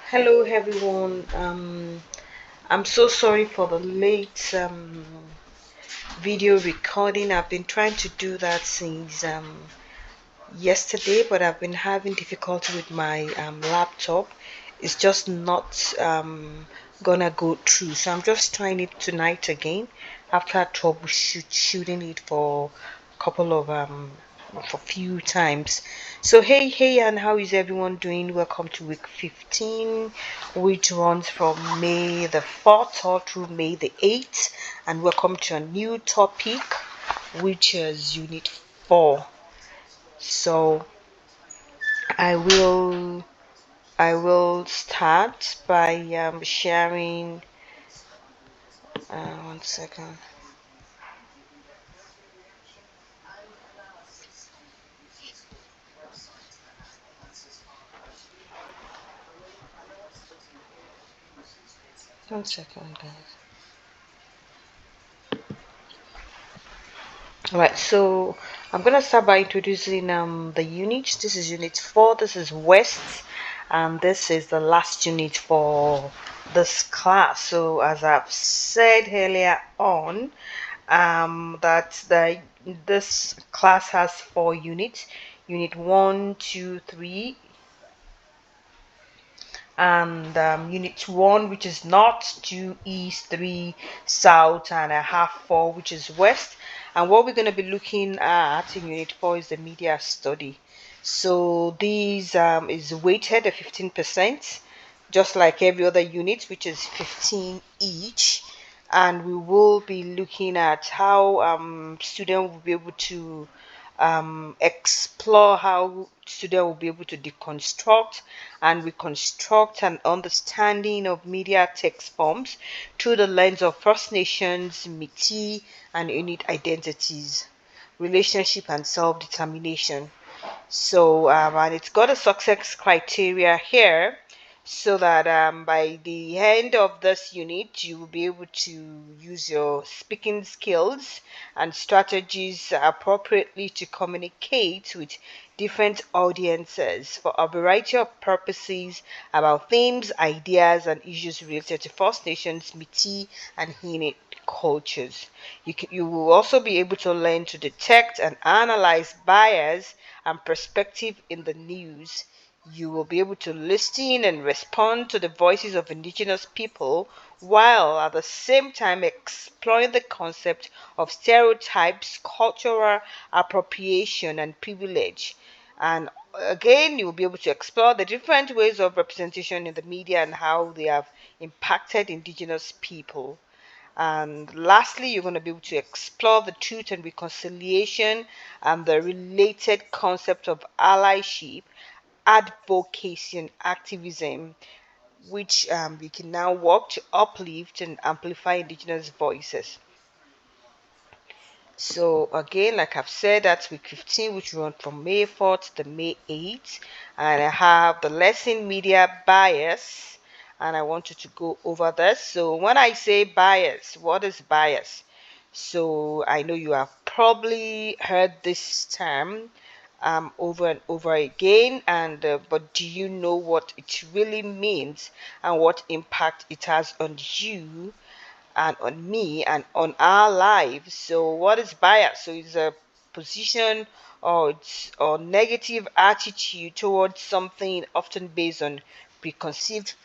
Hello everyone. I'm so sorry for the late video recording. I've been trying to do that since yesterday, but I've been having difficulty with my laptop. It's just not gonna go through. So I'm just trying it tonight again after shooting it for a couple of for few times. So hey, and how is everyone doing? Welcome to week 15, which runs from May the 4th all through May the 8th, and welcome to a new topic, which is Unit 4. So I will I will start by sharing. One second. One second, guys. All right, so I'm gonna start by introducing the units. This is Unit 4. This is West, and this is the last unit for this class. So as I've said earlier on, that this class has 4 units. Unit 1, 2, 3, and unit 1, which is north, 2 east, 3 south, and a half 4, which is west. And what we're going to be looking at in unit 4 is the media study. So these is weighted at 15%, just like every other unit, which is 15 each. And we will be looking at how students will be able to explore how students will be able to deconstruct and reconstruct an understanding of media text forms through the lens of First Nations, Métis, and unit identities, relationship, and self-determination. So, and it's got a success criteria here so that by the end of this unit, you will be able to use your speaking skills and strategies appropriately to communicate with different audiences for a variety of purposes about themes, ideas, and issues related to First Nations, Métis, and Inuit cultures. You will also be able to learn to detect and analyze bias and perspective in the news. You will be able to listen and respond to the voices of Indigenous people while at the same time exploring the concept of stereotypes, cultural appropriation, and privilege. And again, you will be able to explore the different ways of representation in the media and how they have impacted Indigenous people. And lastly, you're going to be able to explore the truth and reconciliation and the related concept of allyship, advocacy, and activism, which we can now work to uplift and amplify Indigenous voices. So again, like I've said, that's week 15, which run from May 4th to May 8th. And I have the lesson media bias, and I want you to go over this. So when I say bias, what is bias? So I know you have probably heard this term over and over again, and but do you know what it really means and what impact it has on you and on me and on our lives? So what is bias? So it's a position or negative attitude towards something, often based on preconceived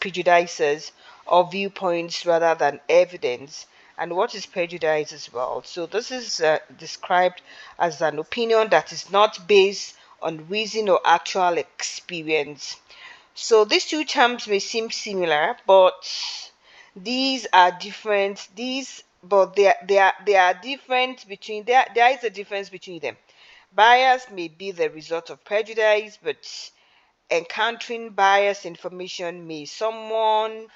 prejudices or viewpoints rather than evidence. And what is prejudice as well? So this is described as an opinion that is not based on reason or actual experience. So these two terms may seem similar, but these are different. These, but they are different between. There is a difference between them. Bias may be the result of prejudice, but encountering biased information may someone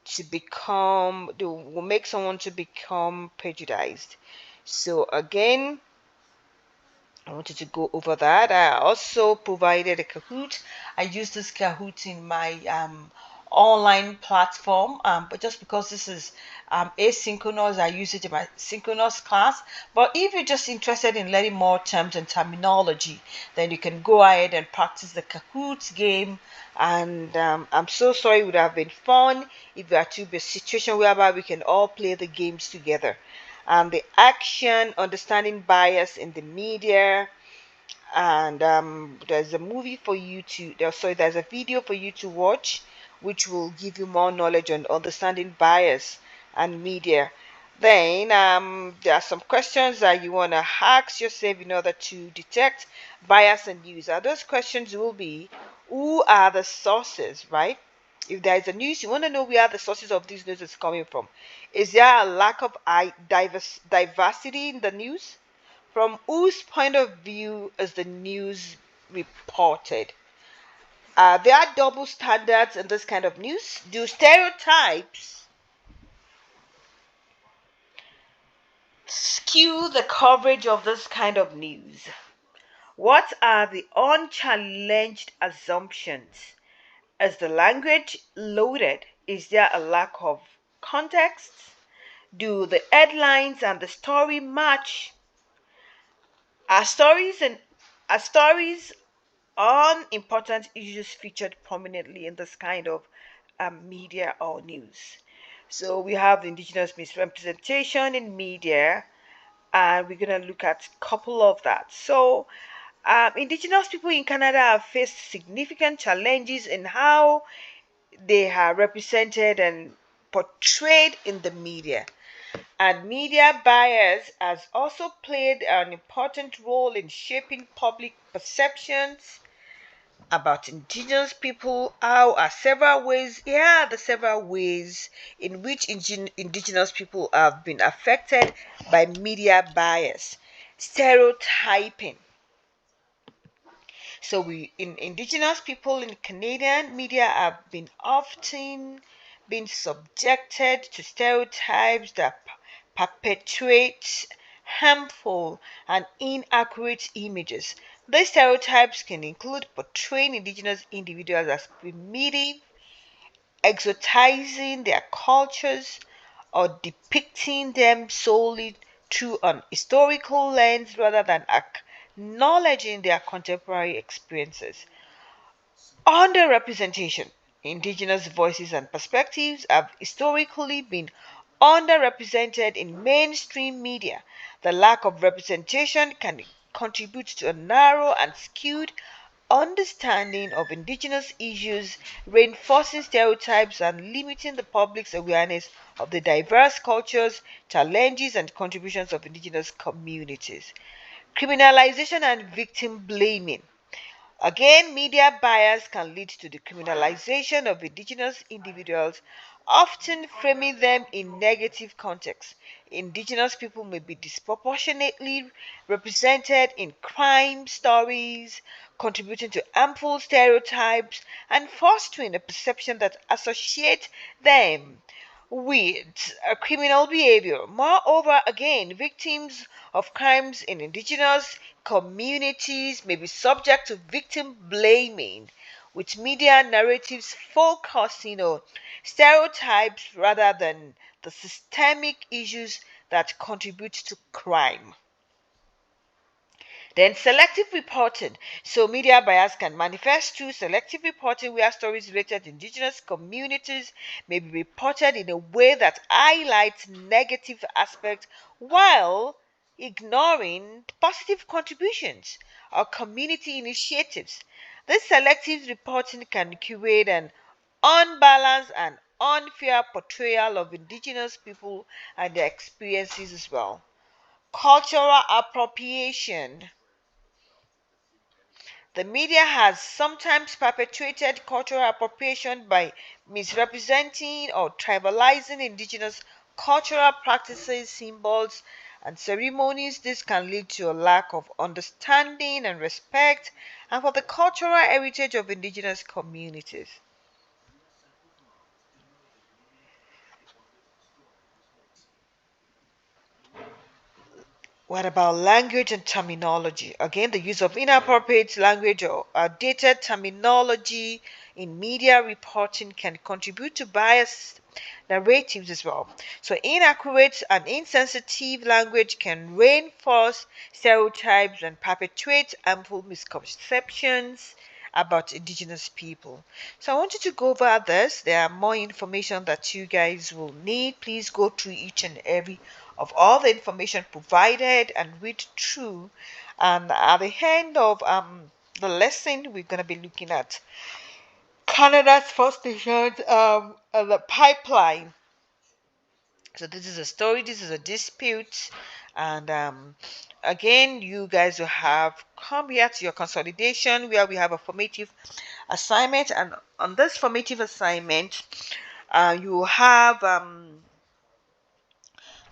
to become will make someone to become prejudiced. So again, I wanted to go over that. I also provided a Kahoot. I used this Kahoot in my online platform, but just because this is asynchronous, I use it in my synchronous class. But if you're just interested in learning more terms and terminology, then you can go ahead and practice the Kahoot game. And I'm so sorry, it would have been fun if we had to be a situation whereby we can all play the games together. The action, understanding bias in the media, and there's a movie for you to sorry, there's a video for you to watch which will give you more knowledge on understanding bias and media. Then there are some questions that you want to ask yourself in order to detect bias and news. And those questions will be, who are the sources, right? If there is a news, you want to know where the sources of this news is coming from. Is there a lack of diversity in the news? From whose point of view is the news reported? There are double standards in this kind of news. Do stereotypes skew the coverage of this kind of news? What are the unchallenged assumptions? Is the language loaded? Is there a lack of context? Do the headlines and the story match? Are stories on important issues featured prominently in this kind of media or news? So we have the indigenous misrepresentation in media, and we're going to look at a couple of that. So indigenous people in Canada have faced significant challenges in how they are represented and portrayed in the media. And media bias has also played an important role in shaping public perceptions about indigenous people. How are several ways? Here are the several ways in which indigenous people have been affected by media bias. Stereotyping. So we in indigenous people in Canadian media have been often been subjected to stereotypes that perpetuate harmful and inaccurate images. These stereotypes can include portraying indigenous individuals as primitive, exotizing their cultures, or depicting them solely through an historical lens rather than acknowledging their contemporary experiences. Underrepresentation. Indigenous voices and perspectives have historically been underrepresented in mainstream media. The lack of representation can contribute to a narrow and skewed understanding of indigenous issues, reinforcing stereotypes and limiting the public's awareness of the diverse cultures, challenges, and contributions of indigenous communities. Criminalization and victim blaming. Again, media bias can lead to the criminalization of indigenous individuals, often framing them in negative contexts. Indigenous people may be disproportionately represented in crime stories, contributing to harmful stereotypes and fostering a perception that associates them with criminal behavior. Moreover, again, victims of crimes in indigenous communities may be subject to victim blaming, with media narratives focusing on stereotypes rather than the systemic issues that contribute to crime. Then selective reporting. So media bias can manifest through selective reporting where stories related to indigenous communities may be reported in a way that highlights negative aspects while ignoring positive contributions or community initiatives. This selective reporting can create an unbalanced and unfair portrayal of indigenous people and their experiences as well. Cultural appropriation. The media has sometimes perpetuated cultural appropriation by misrepresenting or tribalizing indigenous cultural practices, symbols, and ceremonies. This can lead to a lack of understanding and respect and for the cultural heritage of indigenous communities. What about language and terminology? Again, the use of inappropriate language or outdated terminology in media reporting can contribute to biased narratives as well. So, inaccurate and insensitive language can reinforce stereotypes and perpetuate harmful misconceptions about indigenous people. So I want you to go over this. There are more information that you guys will need. Please go through each and every of all the information provided and read through. And at the end of the lesson, we're going to be looking at Canada's First Nations the pipeline. So this is a story, this is a dispute, and again, you guys will have come here to your consolidation where we have a formative assignment, and on this formative assignment, you have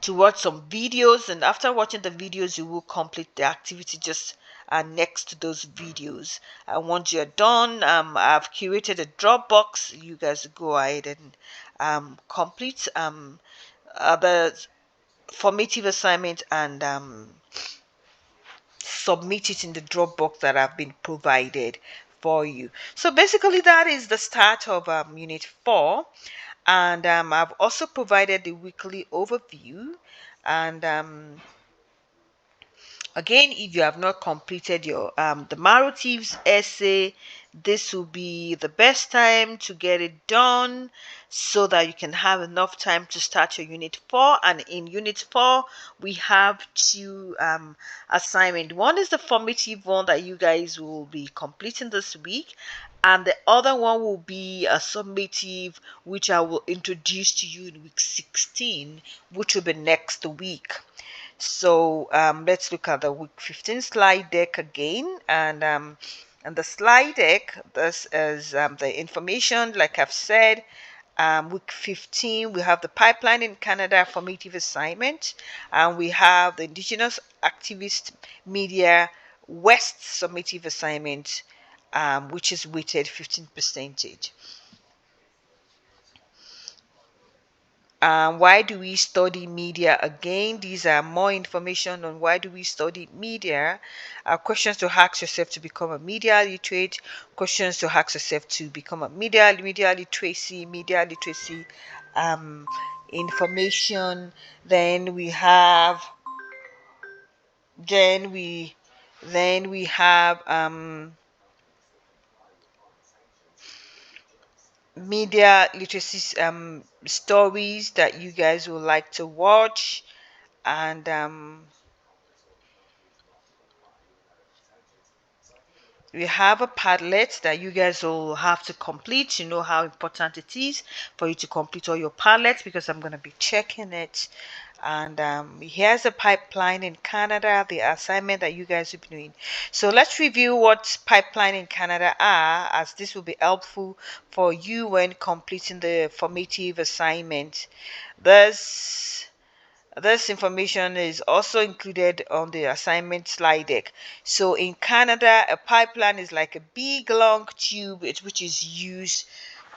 to watch some videos, and after watching the videos, you will complete the activity just next to those videos. And once you're done, I've curated a Dropbox. You guys go ahead and complete the formative assignment and submit it in the Dropbox that have been provided for you. So basically, that is the start of Unit 4, and I've also provided the weekly overview. And again, if you have not completed your the narratives essay, this will be the best time to get it done so that you can have enough time to start your unit 4. And in unit 4, we have two assignments. One is the formative one that you guys will be completing this week, and the other one will be a summative, which I will introduce to you in week 16, which will be next week. So let's look at the week 15 slide deck again. And the slide deck, this is the information, like I've said. Week 15, we have the pipeline in Canada formative assignment, and we have the Indigenous Activist Media West summative assignment, which is weighted 15%. Why do we study media? Again, these are more information on why do we study media. Questions to ask yourself to become a media literate, questions to ask yourself to become a media literacy information. Then we have media literacy stories that you guys would like to watch, and we have a Padlet that you guys will have to complete. You know how important it is for you to complete all your Padlets, because I'm going to be checking it. And here's a pipeline in Canada, the assignment that you guys will be doing. So let's review what pipeline in Canada are, as this will be helpful for you when completing the formative assignment. This information is also included on the assignment slide deck. So in Canada, a pipeline is like a big long tube which is used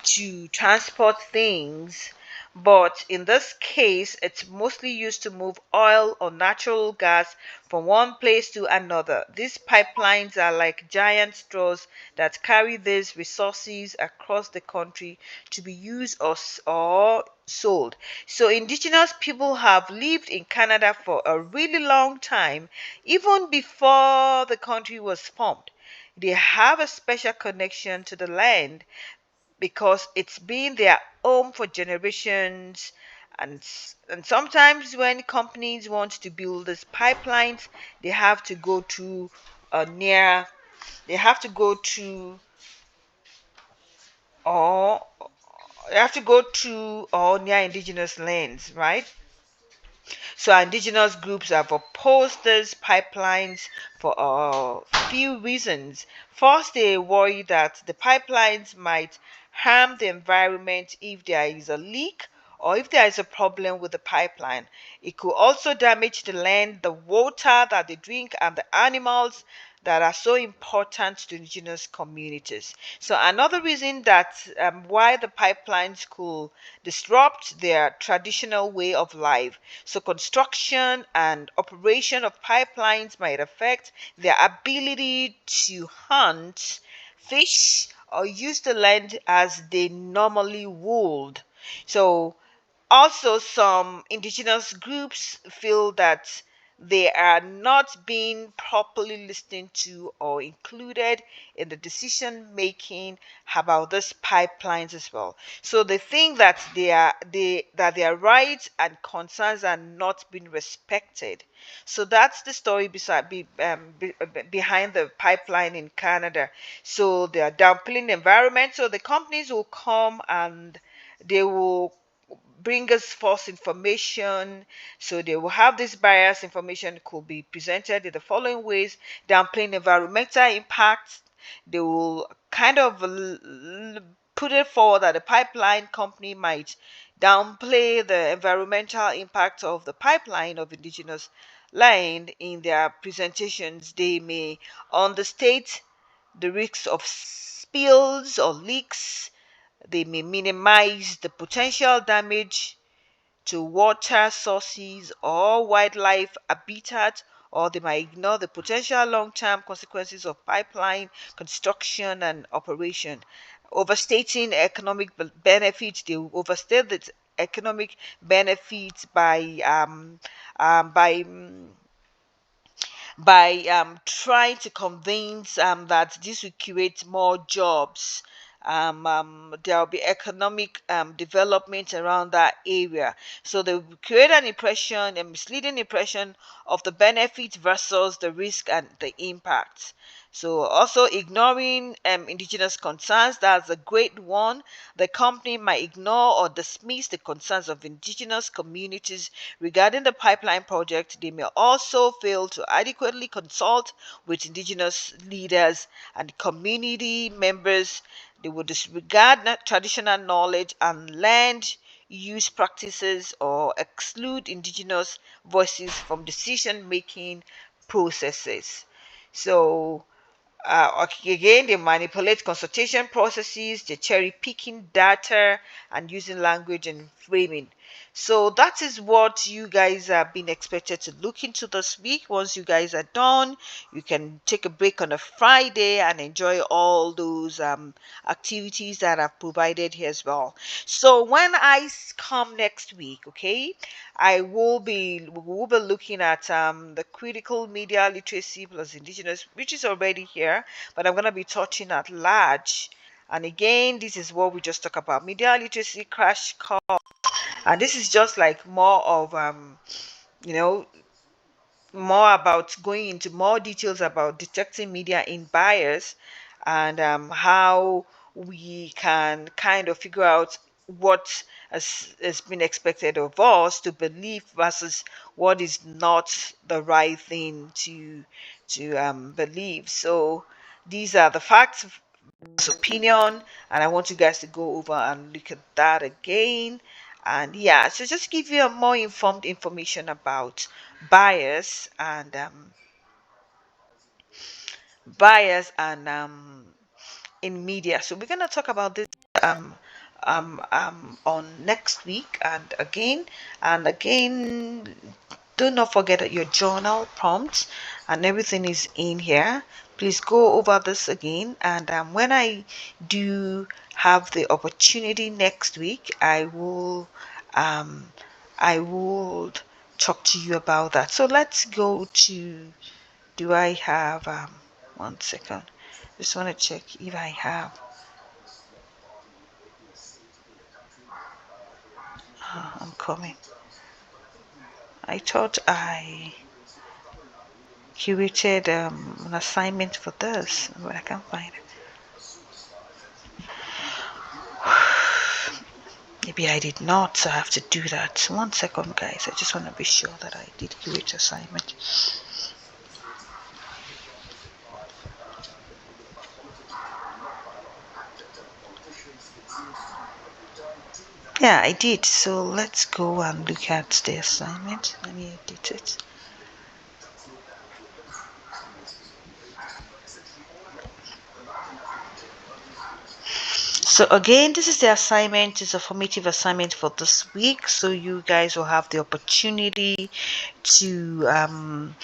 to transport things, but in this case, it's mostly used to move oil or natural gas from one place to another. These pipelines are like giant straws that carry these resources across the country to be used or sold. So indigenous people have lived in Canada for a really long time, even before the country was formed. They have a special connection to the land because it's been their home for generations. And sometimes when companies want to build these pipelines, they have to go to near they have to go to or they have to go to or near indigenous lands, right? So indigenous groups have opposed these pipelines for a few reasons. First, they worry that the pipelines might harm the environment if there is a leak or if there is a problem with the pipeline. It could also damage the land, the water that they drink, and the animals that are so important to indigenous communities. So another reason that why the pipelines could disrupt their traditional way of life. So construction and operation of pipelines might affect their ability to hunt, fish, or use the land as they normally would. So also, some indigenous groups feel that they are not being properly listened to or included in the decision making about these pipelines as well. So they think that their rights and concerns are not being respected. So that's the story behind the pipeline in Canada. So they are downplaying the environment. So the companies will come and they will bring us false information. So they will have this biased information could be presented in the following ways: downplaying environmental impact. They will kind of put it forward that the pipeline company might downplay the environmental impact of the pipeline of indigenous land in their presentations. They may understate the risks of spills or leaks. They may minimize the potential damage to water sources or wildlife habitat, or they might ignore the potential long-term consequences of pipeline construction and operation. Overstating economic benefits, they overstate the economic benefits by trying to convince that this will create more jobs. There will be economic development around that area. So they will create an impression, a misleading impression of the benefit versus the risk and the impact. So also ignoring indigenous concerns, that's a great one. The company might ignore or dismiss the concerns of indigenous communities regarding the pipeline project. They may also fail to adequately consult with indigenous leaders and community members. They will disregard traditional knowledge and land use practices or exclude indigenous voices from decision making processes. So again, they manipulate consultation processes, they're cherry picking data and using language and framing. So that is what you guys are being expected to look into this week. Once you guys are done, you can take a break on a Friday and enjoy all those activities that I've provided here as well. So when I come next week, okay, we will be looking at the critical media literacy plus indigenous, which is already here, but I'm gonna be touching at large. And again, this is what we just talked about: media literacy crash course, and this is just like more of you know more about going into more details about detecting media in bias, and how we can kind of figure out what has been expected of us to believe versus what is not the right thing to believe. So these are the facts, opinion, and I want you guys to go over and look at that again. And yeah, so just give you a more informed information about bias and bias and in media. So we're gonna talk about this um on next week, and again, do not forget that your journal prompts and everything is in here. Please go over this again, and when I do have the opportunity next week, um I will talk to you about that. So let's go to, do I have 1 second, just want to check if I have. I'm coming. I thought I curated an assignment for this, but I can't find it. Maybe I did not, so I have to do that. 1 second, guys. I just want to be sure that I did curate assignment. Yeah, I did. So let's go and look at the assignment. Let me edit it. So again, this is the assignment. It's a formative assignment for this week. So you guys will have the opportunity to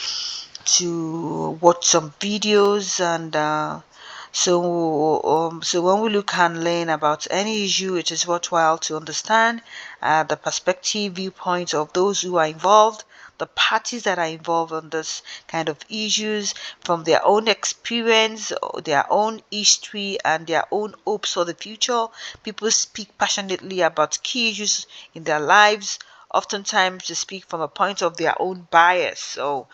watch some videos, and so when we look and learn about any issue, it is worthwhile to understand the perspective, viewpoints of those who are involved, the parties that are involved in this kind of issues, from their own experience, their own history, and their own hopes for the future. People speak passionately about key issues in their lives. Oftentimes, they speak from a point of their own bias. So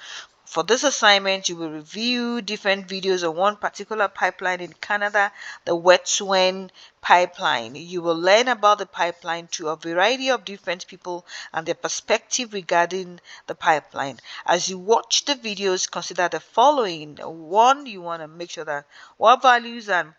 for this assignment, you will review different videos on one particular pipeline in Canada, the Wet'suwet'en pipeline. You will learn about the pipeline through a variety of different people and their perspective regarding the pipeline. As you watch the videos, consider the following. One, you want to make sure that what values and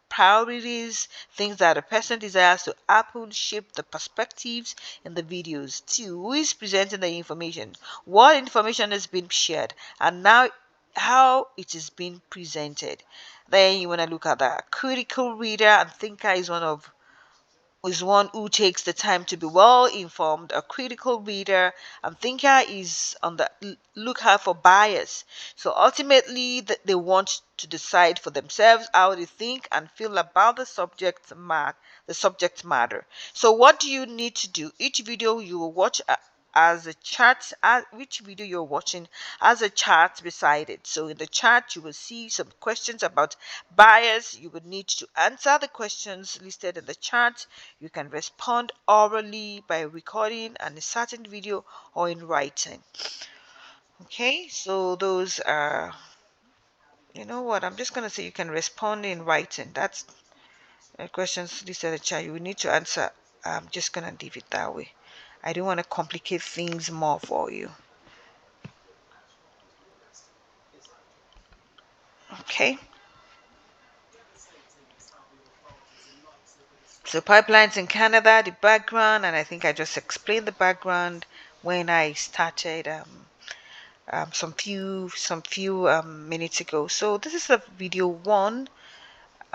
priorities, things that a person desires to happen, shape the perspectives in the videos. Two, who is presenting the information? What information is being shared? And now how it is being presented. Then you want to look at the critical reader and thinker is one who takes the time to be well informed. A critical reader and thinker is on the lookout for bias. So ultimately, they want to decide for themselves how they think and feel about the subject matter. So what do you need to do? Each video you will watch as a chart, which video you're watching as a chart beside it. So in the chart you will see some questions about bias. You would need to answer the questions listed in the chart. You can respond orally by recording and a certain video or in writing. Okay, so those are, you know what, I'm just going to say you can respond in writing. That's questions listed in the chat. You will need to answer. I'm just going to leave it that way. I don't want to complicate things more for you. Okay. So pipelines in Canada, the background, and I think I just explained the background when I started some few minutes ago. So this is the video 1,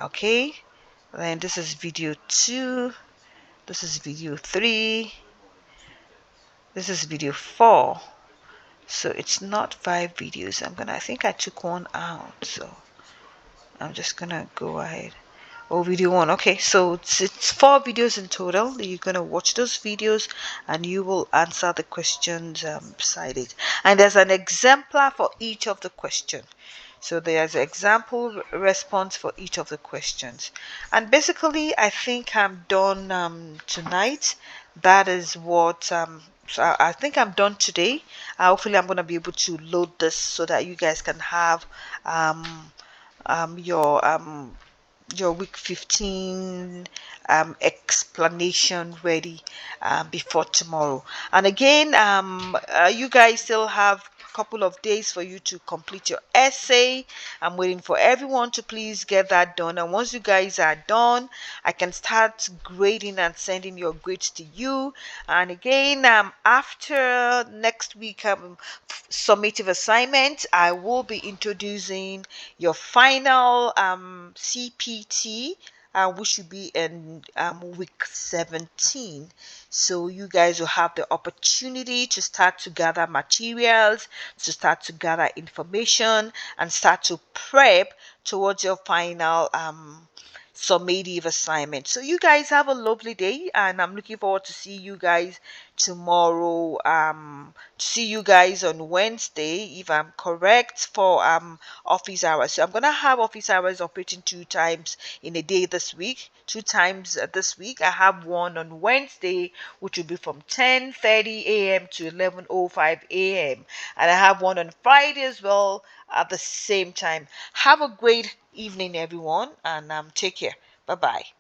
okay. Then this is video 2. This is video 3. This is video 4. So it's not 5 videos. I think I took one out. So I'm just gonna go ahead. Oh, video 1. Okay, so it's 4 videos in total. You're gonna watch those videos and you will answer the questions beside it. And there's an exemplar for each of the questions. So there's an example response for each of the questions. And basically, I think I'm done tonight. That is what so I think I'm done today. Hopefully I'm going to be able to load this so that you guys can have um, um, your um, your week 15 explanation ready before tomorrow. And again, you guys still have a couple of days for you to complete your essay. I'm waiting for everyone to please get that done, and once you guys are done, I can start grading and sending your grades to you. And again, after next week summative assignment, I will be introducing your final CPT, which will be in week 17. So you guys will have the opportunity to start to gather materials, to start to gather information, and start to prep towards your final summative assignment. So you guys have a lovely day, and I'm looking forward to see you guys tomorrow. To see you guys on Wednesday, if I'm correct, for office hours. So I'm gonna have office hours operating 2 times in a day this week. 2 times this week. I have one on Wednesday, which will be from 10:30 a.m. to 11:05 a.m. and I have one on Friday as well at the same time. Have a great evening, everyone, and take care. Bye bye.